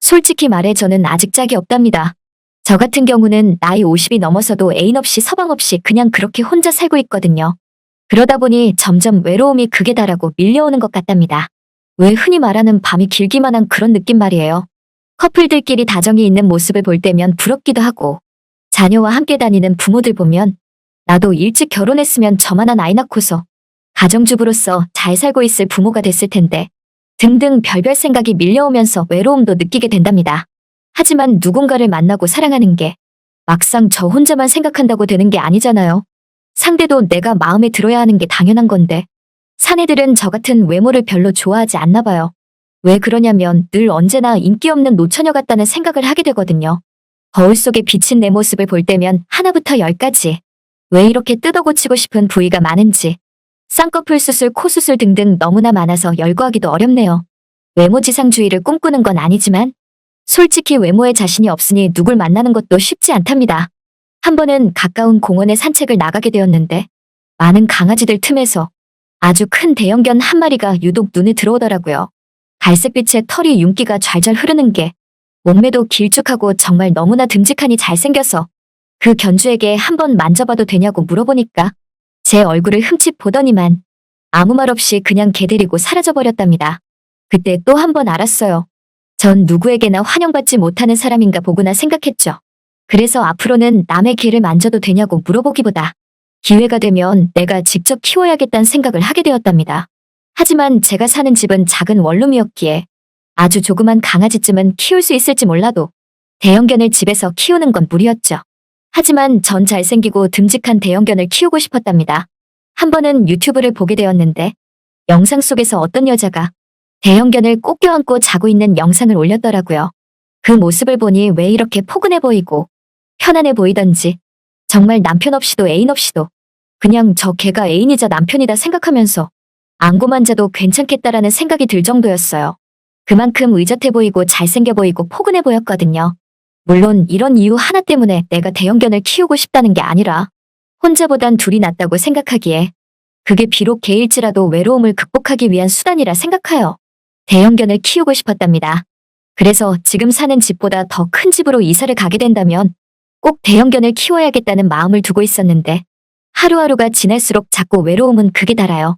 솔직히 말해 저는 아직 짝이 없답니다. 저 같은 경우는 나이 50이 넘어서도 애인 없이 서방 없이 그냥 그렇게 혼자 살고 있거든요. 그러다 보니 점점 외로움이 극에 달하고 밀려오는 것 같답니다. 왜 흔히 말하는 밤이 길기만 한 그런 느낌 말이에요. 커플들끼리 다정이 있는 모습을 볼 때면 부럽기도 하고, 자녀와 함께 다니는 부모들 보면 나도 일찍 결혼했으면 저만한 아이 낳고서 가정주부로서 잘 살고 있을 부모가 됐을 텐데 등등 별별 생각이 밀려오면서 외로움도 느끼게 된답니다. 하지만 누군가를 만나고 사랑하는 게 막상 저 혼자만 생각한다고 되는 게 아니잖아요. 상대도 내가 마음에 들어야 하는 게 당연한 건데 사내들은 저 같은 외모를 별로 좋아하지 않나 봐요. 왜 그러냐면 늘 언제나 인기 없는 노처녀 같다는 생각을 하게 되거든요. 거울 속에 비친 내 모습을 볼 때면 하나부터 열까지 왜 이렇게 뜯어고치고 싶은 부위가 많은지 쌍꺼풀 수술, 코 수술 등등 너무나 많아서 열거하기도 어렵네요. 외모지상주의를 꿈꾸는 건 아니지만 솔직히 외모에 자신이 없으니 누굴 만나는 것도 쉽지 않답니다. 한 번은 가까운 공원에 산책을 나가게 되었는데 많은 강아지들 틈에서 아주 큰 대형견 한 마리가 유독 눈에 들어오더라고요. 갈색빛의 털이 윤기가 잘잘 흐르는 게 몸매도 길쭉하고 정말 너무나 듬직하니 잘생겨서 그 견주에게 한번 만져봐도 되냐고 물어보니까 제 얼굴을 흠칫 보더니만 아무 말 없이 그냥 개 데리고 사라져버렸답니다. 그때 또 한 번 알았어요. 전 누구에게나 환영받지 못하는 사람인가 보구나 생각했죠. 그래서 앞으로는 남의 개를 만져도 되냐고 물어보기보다 기회가 되면 내가 직접 키워야겠다는 생각을 하게 되었답니다. 하지만 제가 사는 집은 작은 원룸이었기에 아주 조그만 강아지쯤은 키울 수 있을지 몰라도 대형견을 집에서 키우는 건 무리였죠. 하지만 전 잘생기고 듬직한 대형견을 키우고 싶었답니다. 한 번은 유튜브를 보게 되었는데 영상 속에서 어떤 여자가 대형견을 꼭 껴안고 자고 있는 영상을 올렸더라고요. 그 모습을 보니 왜 이렇게 포근해 보이고 편안해 보이던지 정말 남편 없이도 애인 없이도 그냥 저 개가 애인이자 남편이다 생각하면서 안고만 자도 괜찮겠다라는 생각이 들 정도였어요. 그만큼 의젓해 보이고 잘생겨 보이고 포근해 보였거든요. 물론 이런 이유 하나 때문에 내가 대형견을 키우고 싶다는 게 아니라 혼자보단 둘이 낫다고 생각하기에 그게 비록 개일지라도 외로움을 극복하기 위한 수단이라 생각하여 대형견을 키우고 싶었답니다. 그래서 지금 사는 집보다 더 큰 집으로 이사를 가게 된다면 꼭 대형견을 키워야겠다는 마음을 두고 있었는데 하루하루가 지날수록 자꾸 외로움은 극에 달아요.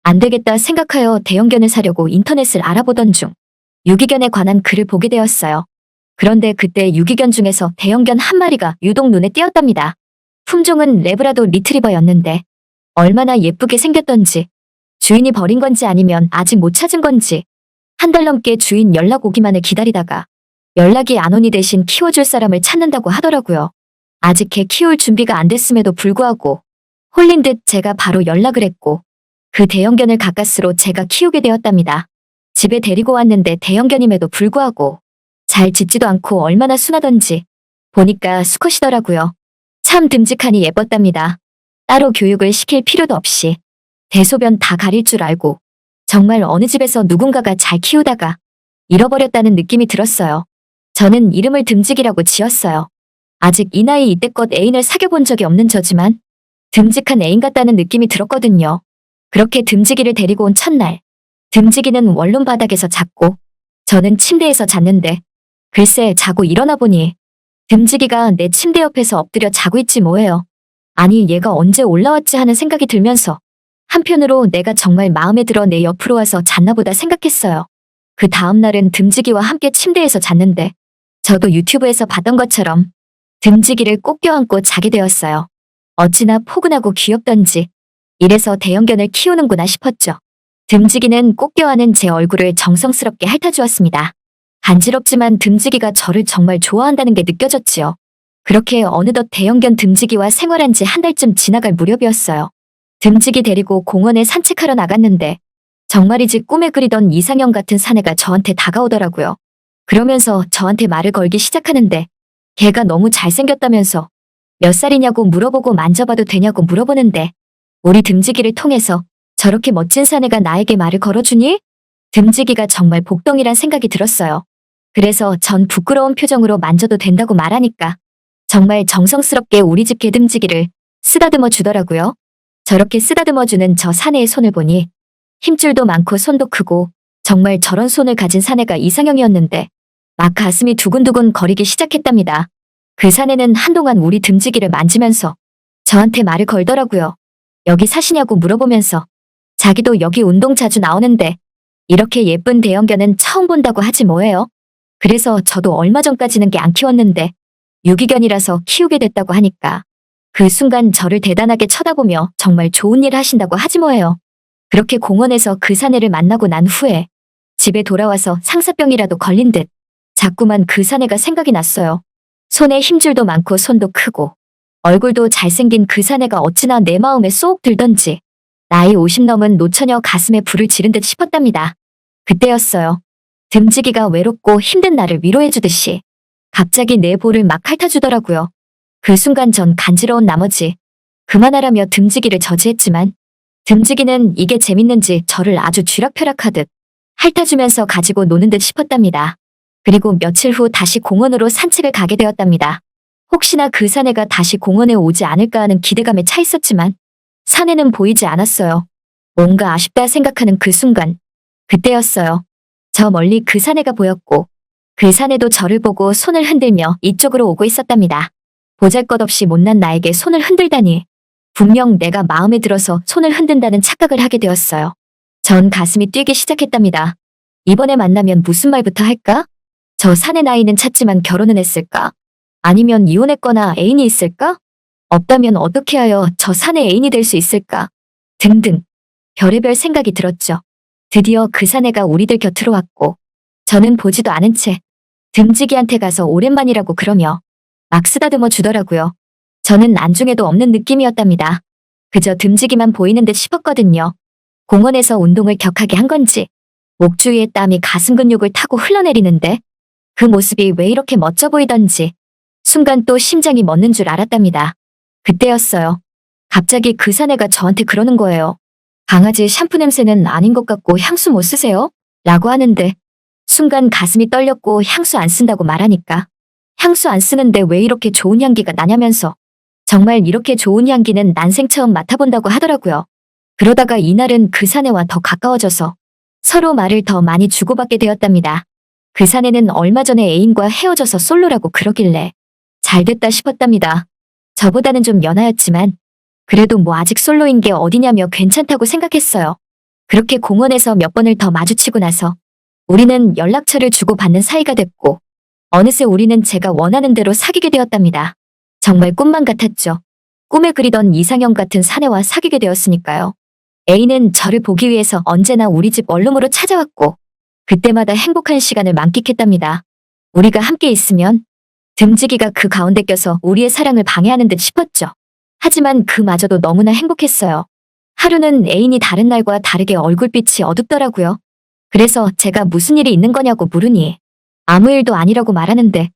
안 되겠다 생각하여 대형견을 사려고 인터넷을 알아보던 중 유기견에 관한 글을 보게 되었어요. 그런데 그때 유기견 중에서 대형견 한 마리가 유독 눈에 띄었답니다. 품종은 레브라도 리트리버였는데 얼마나 예쁘게 생겼던지 주인이 버린 건지 아니면 아직 못 찾은 건지 한 달 넘게 주인 연락 오기만을 기다리다가 연락이 안 오니 대신 키워줄 사람을 찾는다고 하더라고요. 아직 개 키울 준비가 안 됐음에도 불구하고 홀린 듯 제가 바로 연락을 했고 그 대형견을 가까스로 제가 키우게 되었답니다. 집에 데리고 왔는데 대형견임에도 불구하고 잘 짖지도 않고 얼마나 순하던지 보니까 수컷이더라고요. 참 듬직하니 예뻤답니다. 따로 교육을 시킬 필요도 없이 대소변 다 가릴 줄 알고 정말 어느 집에서 누군가가 잘 키우다가 잃어버렸다는 느낌이 들었어요. 저는 이름을 듬직이라고 지었어요. 아직 이 나이 이때껏 애인을 사귀어본 적이 없는 저지만 듬직한 애인 같다는 느낌이 들었거든요. 그렇게 듬직이를 데리고 온 첫날 듬직이는 원룸 바닥에서 잤고 저는 침대에서 잤는데 글쎄 자고 일어나 보니 듬직이가 내 침대 옆에서 엎드려 자고 있지 뭐예요. 아니 얘가 언제 올라왔지 하는 생각이 들면서 한편으로 내가 정말 마음에 들어 내 옆으로 와서 잤나 보다 생각했어요. 그 다음 날은 듬직이와 함께 침대에서 잤는데 저도 유튜브에서 봤던 것처럼 듬직이를 꼭 껴안고 자게 되었어요. 어찌나 포근하고 귀엽던지 이래서 대형견을 키우는구나 싶었죠. 듬직이는 꼭 껴안은 제 얼굴을 정성스럽게 핥아주었습니다. 간지럽지만 듬직이가 저를 정말 좋아한다는 게 느껴졌지요. 그렇게 어느덧 대형견 듬직이와 생활한 지 한 달쯤 지나갈 무렵이었어요. 듬직이 데리고 공원에 산책하러 나갔는데 정말이지 꿈에 그리던 이상형 같은 사내가 저한테 다가오더라고요. 그러면서 저한테 말을 걸기 시작하는데 걔가 너무 잘생겼다면서 몇 살이냐고 물어보고 만져봐도 되냐고 물어보는데 우리 듬직이를 통해서 저렇게 멋진 사내가 나에게 말을 걸어주니? 듬직이가 정말 복덩이란 생각이 들었어요. 그래서 전 부끄러운 표정으로 만져도 된다고 말하니까 정말 정성스럽게 우리 집 개듬직이를 쓰다듬어 주더라고요. 저렇게 쓰다듬어주는 저 사내의 손을 보니 힘줄도 많고 손도 크고 정말 저런 손을 가진 사내가 이상형이었는데 막 가슴이 두근두근 거리기 시작했답니다. 그 사내는 한동안 우리 듬직이를 만지면서 저한테 말을 걸더라고요. 여기 사시냐고 물어보면서 자기도 여기 운동 자주 나오는데 이렇게 예쁜 대형견은 처음 본다고 하지 뭐예요. 그래서 저도 얼마 전까지는 개 안 키웠는데 유기견이라서 키우게 됐다고 하니까 그 순간 저를 대단하게 쳐다보며 정말 좋은 일 하신다고 하지 뭐예요. 그렇게 공원에서 그 사내를 만나고 난 후에 집에 돌아와서 상사병이라도 걸린 듯 자꾸만 그 사내가 생각이 났어요. 손에 힘줄도 많고 손도 크고 얼굴도 잘생긴 그 사내가 어찌나 내 마음에 쏙 들던지 나이 50 넘은 노처녀 가슴에 불을 지른 듯 싶었답니다. 그때였어요. 듬직이가 외롭고 힘든 나를 위로해주듯이 갑자기 내 볼을 막 핥아주더라고요. 그 순간 전 간지러운 나머지 그만하라며 듬직이를 저지했지만 듬직이는 이게 재밌는지 저를 아주 쥐락펴락하듯 핥아주면서 가지고 노는 듯 싶었답니다. 그리고 며칠 후 다시 공원으로 산책을 가게 되었답니다. 혹시나 그 사내가 다시 공원에 오지 않을까 하는 기대감에 차 있었지만 사내는 보이지 않았어요. 뭔가 아쉽다 생각하는 그 순간 그때였어요. 저 멀리 그 사내가 보였고 그 사내도 저를 보고 손을 흔들며 이쪽으로 오고 있었답니다. 보잘것없이 못난 나에게 손을 흔들다니 분명 내가 마음에 들어서 손을 흔든다는 착각을 하게 되었어요. 전 가슴이 뛰기 시작했답니다. 이번에 만나면 무슨 말부터 할까? 저 사내 나이는 찾지만 결혼은 했을까? 아니면 이혼했거나 애인이 있을까? 없다면 어떻게 하여 저 사내 애인이 될 수 있을까? 등등 별의별 생각이 들었죠. 드디어 그 사내가 우리들 곁으로 왔고 저는 보지도 않은 채 듬직이한테 가서 오랜만이라고 그러며 막 쓰다듬어 주더라고요. 저는 안중에도 없는 느낌이었답니다. 그저 듬직이만 보이는 듯 싶었거든요. 공원에서 운동을 격하게 한 건지 목 주위에 땀이 가슴 근육을 타고 흘러내리는데 그 모습이 왜 이렇게 멋져 보이던지 순간 또 심장이 멎는 줄 알았답니다. 그때였어요. 갑자기 그 사내가 저한테 그러는 거예요. 강아지 샴푸 냄새는 아닌 것 같고 향수 못 쓰세요? 라고 하는데 순간 가슴이 떨렸고 향수 안 쓴다고 말하니까 향수 안 쓰는데 왜 이렇게 좋은 향기가 나냐면서 정말 이렇게 좋은 향기는 난생 처음 맡아본다고 하더라고요. 그러다가 이날은 그 사내와 더 가까워져서 서로 말을 더 많이 주고받게 되었답니다. 그 사내는 얼마 전에 애인과 헤어져서 솔로라고 그러길래 잘됐다 싶었답니다. 저보다는 좀 연하였지만 그래도 뭐 아직 솔로인 게 어디냐며 괜찮다고 생각했어요. 그렇게 공원에서 몇 번을 더 마주치고 나서 우리는 연락처를 주고받는 사이가 됐고 어느새 우리는 제가 원하는 대로 사귀게 되었답니다. 정말 꿈만 같았죠. 꿈에 그리던 이상형 같은 사내와 사귀게 되었으니까요. A는 저를 보기 위해서 언제나 우리 집 원룸으로 찾아왔고 그때마다 행복한 시간을 만끽했답니다. 우리가 함께 있으면 듬직이가 그 가운데 껴서 우리의 사랑을 방해하는 듯 싶었죠. 하지만 그마저도 너무나 행복했어요. 하루는 애인이 다른 날과 다르게 얼굴빛이 어둡더라고요. 그래서 제가 무슨 일이 있는 거냐고 물으니 아무 일도 아니라고 말하는데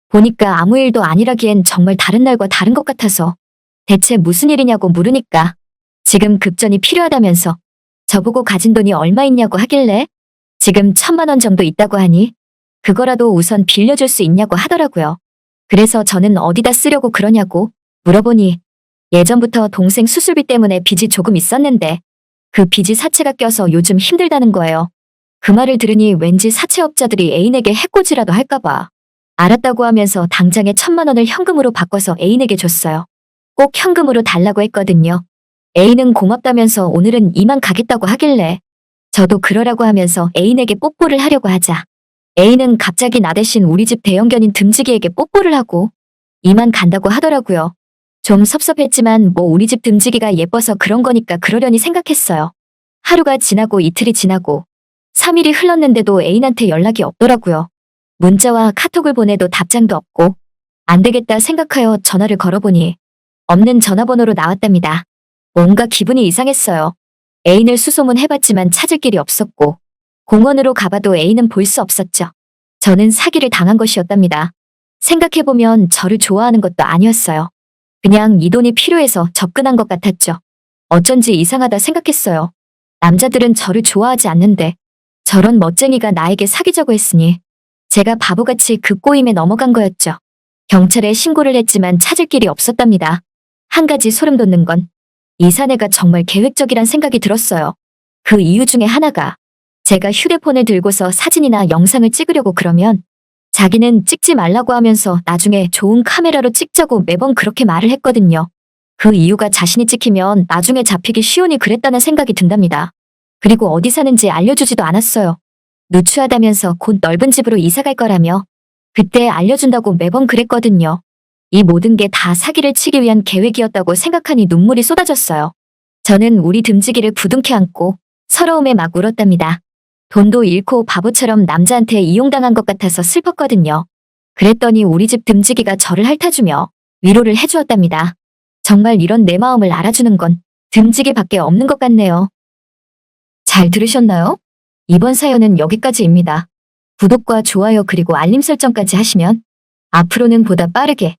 보니까 아무 일도 아니라기엔 정말 다른 날과 다른 것 같아서 대체 무슨 일이냐고 물으니까 지금 급전이 필요하다면서 저보고 가진 돈이 얼마 있냐고 하길래 지금 1,000만 원 정도 있다고 하니 그거라도 우선 빌려줄 수 있냐고 하더라고요. 그래서 저는 어디다 쓰려고 그러냐고 물어보니 예전부터 동생 수술비 때문에 빚이 조금 있었는데 그 빚이 사채가 껴서 요즘 힘들다는 거예요. 그 말을 들으니 왠지 사채업자들이 애인에게 해코지라도 할까봐 알았다고 하면서 당장에 1,000만 원을 현금으로 바꿔서 애인에게 줬어요. 꼭 현금으로 달라고 했거든요. 애인은 고맙다면서 오늘은 이만 가겠다고 하길래 저도 그러라고 하면서 애인에게 뽀뽀를 하려고 하자 애인은 갑자기 나 대신 우리 집 대형견인 듬직이에게 뽀뽀를 하고 이만 간다고 하더라고요. 좀 섭섭했지만 뭐 우리 집 듬직이가 예뻐서 그런 거니까 그러려니 생각했어요. 하루가 지나고 이틀이 지나고 3일이 흘렀는데도 애인한테 연락이 없더라고요. 문자와 카톡을 보내도 답장도 없고 안 되겠다 생각하여 전화를 걸어보니 없는 전화번호로 나왔답니다. 뭔가 기분이 이상했어요. 애인을 수소문해봤지만 찾을 길이 없었고 공원으로 가봐도 애인은 볼 수 없었죠. 저는 사기를 당한 것이었답니다. 생각해보면 저를 좋아하는 것도 아니었어요. 그냥 이 돈이 필요해서 접근한 것 같았죠. 어쩐지 이상하다 생각했어요. 남자들은 저를 좋아하지 않는데 저런 멋쟁이가 나에게 사귀자고 했으니 제가 바보같이 그 꼬임에 넘어간 거였죠. 경찰에 신고를 했지만 찾을 길이 없었답니다. 한 가지 소름 돋는 건 이 사내가 정말 계획적이란 생각이 들었어요. 그 이유 중에 하나가 제가 휴대폰을 들고서 사진이나 영상을 찍으려고 그러면 자기는 찍지 말라고 하면서 나중에 좋은 카메라로 찍자고 매번 그렇게 말을 했거든요. 그 이유가 자신이 찍히면 나중에 잡히기 쉬우니 그랬다는 생각이 든답니다. 그리고 어디 사는지 알려주지도 않았어요. 누추하다면서 곧 넓은 집으로 이사 갈 거라며 그때 알려준다고 매번 그랬거든요. 이 모든 게 다 사기를 치기 위한 계획이었다고 생각하니 눈물이 쏟아졌어요. 저는 우리 듬직이를 부둥켜 안고 서러움에 막 울었답니다. 돈도 잃고 바보처럼 남자한테 이용당한 것 같아서 슬펐거든요. 그랬더니 우리 집 듬직이가 저를 핥아주며 위로를 해주었답니다. 정말 이런 내 마음을 알아주는 건 듬직이밖에 없는 것 같네요. 잘 들으셨나요? 이번 사연은 여기까지입니다. 구독과 좋아요 그리고 알림 설정까지 하시면 앞으로는 보다 빠르게